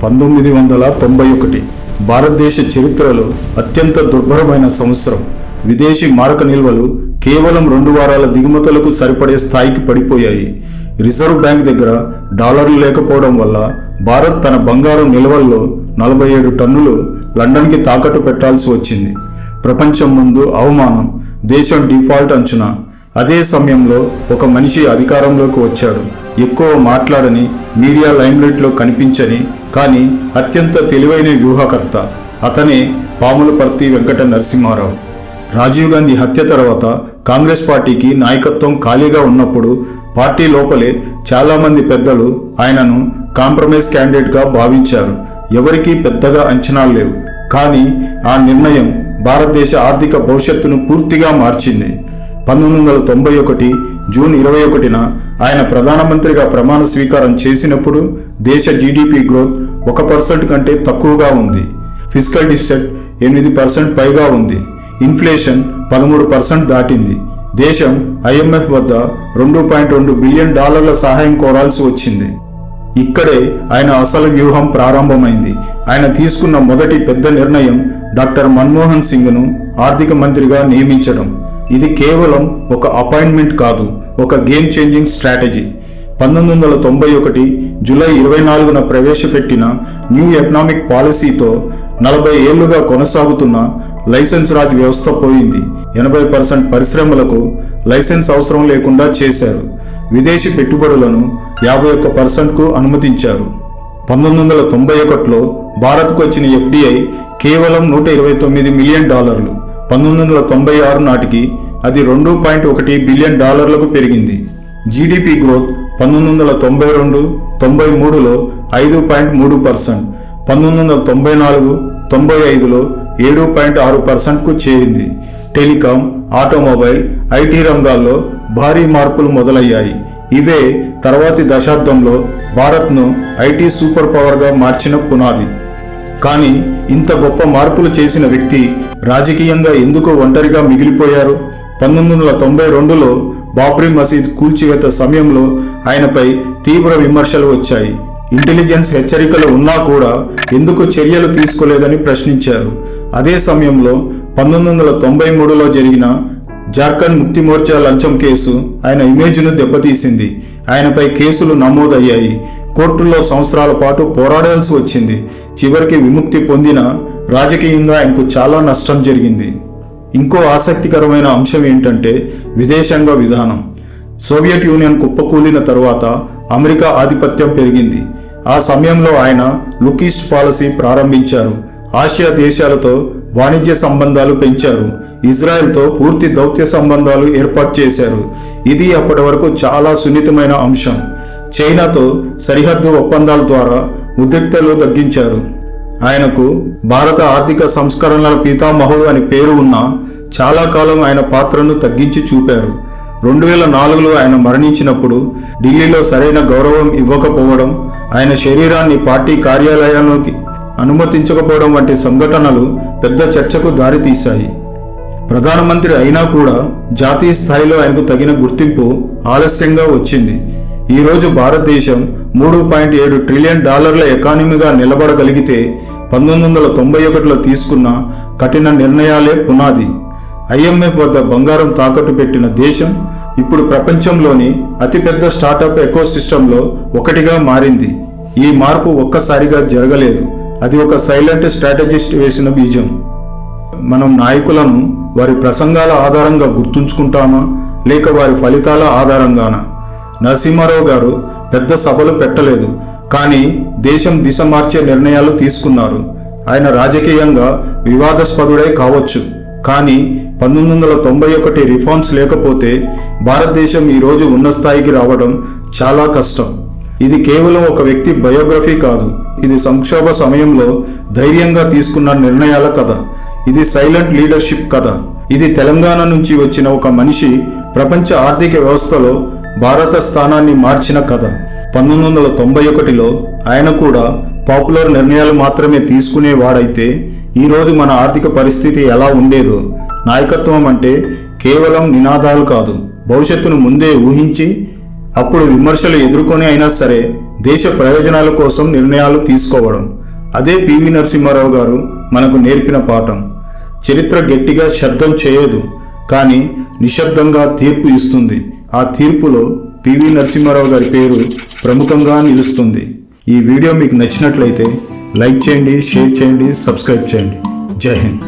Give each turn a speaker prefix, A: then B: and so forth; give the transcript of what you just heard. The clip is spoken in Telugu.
A: 1991 భారతదేశ చరిత్రలో అత్యంత దుర్భరమైన సంవత్సరం. విదేశీ మారక నిల్వలు కేవలం 2 వారాల దిగుమతులకు సరిపడే స్థాయికి పడిపోయాయి. రిజర్వ్ బ్యాంక్ దగ్గర డాలర్లు లేకపోవడం వల్ల భారత్ తన బంగారం నిల్వల్లో 47 టన్నులు లండన్కి తాకట్టు పెట్టాల్సి వచ్చింది. ప్రపంచం ముందు అవమానం, దేశం డిఫాల్ట్ అంచున. అదే సమయంలో ఒక మనిషి అధికారంలోకి వచ్చాడు. ఎక్కువ మాట్లాడని, మీడియా లైమ్లైట్లో కనిపించని, కానీ అత్యంత తెలివైన వ్యూహకర్త. అతనే పాములపర్తి వెంకట నరసింహారావు. రాజీవ్ గాంధీ హత్య తర్వాత కాంగ్రెస్ పార్టీకి నాయకత్వం ఖాళీగా ఉన్నప్పుడు పార్టీ లోపలే చాలామంది పెద్దలు ఆయనను కాంప్రమైజ్ క్యాండిడేట్గా భావించారు. ఎవరికీ పెద్దగా అంచనాలు లేవు. కానీ ఆ నిర్ణయం భారతదేశ ఆర్థిక భవిష్యత్తును పూర్తిగా మార్చింది. 1991 జూన్ 21న ఆయన ప్రధానమంత్రిగా ప్రమాణ స్వీకారం చేసినప్పుడు దేశ జీడిపి గ్రోత్ 1% కంటే తక్కువగా ఉంది. ఫిస్కల్ డెఫిసిట్ 8% పైగా ఉంది. ఇన్ఫ్లేషన్ 13% దాటింది. దేశం IMF వద్ద $2.2 బిలియన్ సహాయం కోరాల్సి వచ్చింది. ఇక్కడే ఆయన అసలు వ్యూహం ప్రారంభమైంది. ఆయన తీసుకున్న మొదటి పెద్ద నిర్ణయం డాక్టర్ మన్మోహన్ సింగ్ను ఆర్థిక మంత్రిగా నియమించడం. ఇది కేవలం ఒక అపాయింట్మెంట్ కాదు, ఒక గేమ్ చేంజింగ్ స్ట్రాటజీ. 1991 జూలై 24న ప్రవేశపెట్టిన న్యూ ఎకనామిక్ పాలసీతో 40 ఏళ్లుగా కొనసాగుతున్న లైసెన్స్ రాజ్ వ్యవస్థ పోయింది. 80% పరిశ్రమలకు లైసెన్స్ అవసరం లేకుండా చేశారు. విదేశీ పెట్టుబడులను 51%కు అనుమతించారు. 1991లో భారత్కు వచ్చిన FDI కేవలం $129 మిలియన్. 1996 నాటికి అది $2.1 బిలియన్ పెరిగింది. జీడిపి గ్రోత్ 1992-93లో 5.3%, 1994-95లో 7.6%కు చేరింది. టెలికాం, ఆటోమొబైల్, IT రంగాల్లో భారీ మార్పులు మొదలయ్యాయి. ఇవే తర్వాతి దశాబ్దంలో భారత్ను IT సూపర్ పవర్గా మార్చిన పునాది. కానీ ఇంత గొప్ప మార్పులు చేసిన వ్యక్తి రాజకీయంగా ఎందుకు ఒంటరిగా మిగిలిపోయారు? 1992లో బాబ్రీ మసీద్ కూల్చివేత సమయంలో ఆయనపై తీవ్ర విమర్శలు వచ్చాయి. ఇంటెలిజెన్స్ హెచ్చరికలు ఉన్నా కూడా ఎందుకు చర్యలు తీసుకోలేదని ప్రశ్నించారు. అదే సమయంలో 1993లో జరిగిన జార్ఖండ్ ముక్తి మోర్చా లంచం కేసు ఆయన ఇమేజ్ను దెబ్బతీసింది. ఆయనపై కేసులు నమోదయ్యాయి. కోర్టుల్లో సంవత్సరాల పాటు పోరాడాల్సి వచ్చింది. చివరికి విముక్తి పొందిన రాజకీయంగా ఆయనకు చాలా నష్టం జరిగింది. ఇంకో ఆసక్తికరమైన అంశం ఏంటంటే విదేశాంగ విధానం. సోవియట్ యూనియన్ కుప్పకూలిన తరువాత అమెరికా ఆధిపత్యం పెరిగింది. ఆ సమయంలో ఆయన లుక్ ఈస్ట్ పాలసీ ప్రారంభించారు. ఆసియా దేశాలతో వాణిజ్య సంబంధాలు పెంచారు. ఇజ్రాయెల్తో పూర్తి దౌత్య సంబంధాలు ఏర్పాటు చేశారు. ఇది అప్పటి వరకు చాలా సున్నితమైన అంశం. చైనాతో సరిహద్దు ఒప్పందాల ద్వారా ఉద్రిక్తలు తగ్గించారు. ఆయనకు భారత ఆర్థిక సంస్కరణల పితామహుడు అని పేరు ఉన్నా చాలా కాలం ఆయన పాత్రను తగ్గించి చూపారు. 2004లో ఆయన మరణించినప్పుడు ఢిల్లీలో సరైన గౌరవం ఇవ్వకపోవడం, ఆయన శరీరాన్ని పార్టీ కార్యాలయానికి అనుమతించకపోవడం వంటి సంఘటనలు పెద్ద చర్చకు దారితీశాయి. ప్రధానమంత్రి అయినా కూడా జాతీయ స్థాయిలో ఆయనకు తగిన గుర్తింపు ఆలస్యంగా వచ్చింది. ఈరోజు భారతదేశం $3.7 ట్రిలియన్ ఎకానమీగా నిలబడగలిగితే 1991లో తీసుకున్న కఠిన నిర్ణయాలే పునాది. IMF వద్ద బంగారం తాకట్టు పెట్టిన దేశం ఇప్పుడు ప్రపంచంలోని అతిపెద్ద స్టార్టప్ ఎకోసిస్టంలో ఒకటిగా మారింది. ఈ మార్పు ఒక్కసారిగా జరగలేదు. అది ఒక సైలెంట్ స్ట్రాటజిస్ట్ వేసిన బీజం. మనం నాయకులను వారి ప్రసంగాల ఆధారంగా గుర్తుంచుకుంటామా, లేక వారి ఫలితాల ఆధారంగానా? నరసింహారావు గారు పెద్ద సభలు పెట్టలేదు, కానీ దేశం దిశ మార్చే నిర్ణయాలు తీసుకున్నారు. ఆయన రాజకీయంగా వివాదాస్పదుడే కావచ్చు, కానీ 1991 రిఫార్మ్స్ లేకపోతే భారతదేశం ఈరోజు ఉన్న స్థాయికి రావడం చాలా కష్టం. ఇది కేవలం ఒక వ్యక్తి బయోగ్రఫీ కాదు. ఇది సంక్షోభ సమయంలో ధైర్యంగా తీసుకున్న నిర్ణయాల కథ. ఇది సైలెంట్ లీడర్షిప్ కథ. ఇది తెలంగాణ నుంచి వచ్చిన ఒక మనిషి ప్రపంచ ఆర్థిక వ్యవస్థలో భారత స్థానాన్ని మార్చిన కథ. 1991లో ఆయన కూడా పాపులర్ నిర్ణయాలు మాత్రమే తీసుకునేవాడైతే ఈరోజు మన ఆర్థిక పరిస్థితి ఎలా ఉండేదో. నాయకత్వం అంటే కేవలం నినాదాలు కాదు, భవిష్యత్తును ముందే ఊహించి అప్పుడు విమర్శలు ఎదుర్కొని అయినా సరే దేశ ప్రయోజనాల కోసం నిర్ణయాలు తీసుకోవడం. అదే పివి నరసింహారావు గారు మనకు నేర్పిన పాఠం. చరిత్ర గట్టిగా శబ్దం చేయదు, కానీ నిశ్శబ్దంగా తీర్పు ఇస్తుంది. ఆ తీర్పులో పివి నరసింహారావు గారి పేరు ప్రముఖంగా నిలుస్తుంది. ఈ వీడియో మీకు నచ్చినట్లయితే లైక్ చేయండి, షేర్ చేయండి, సబ్స్క్రైబ్ చేయండి. జై హింద్.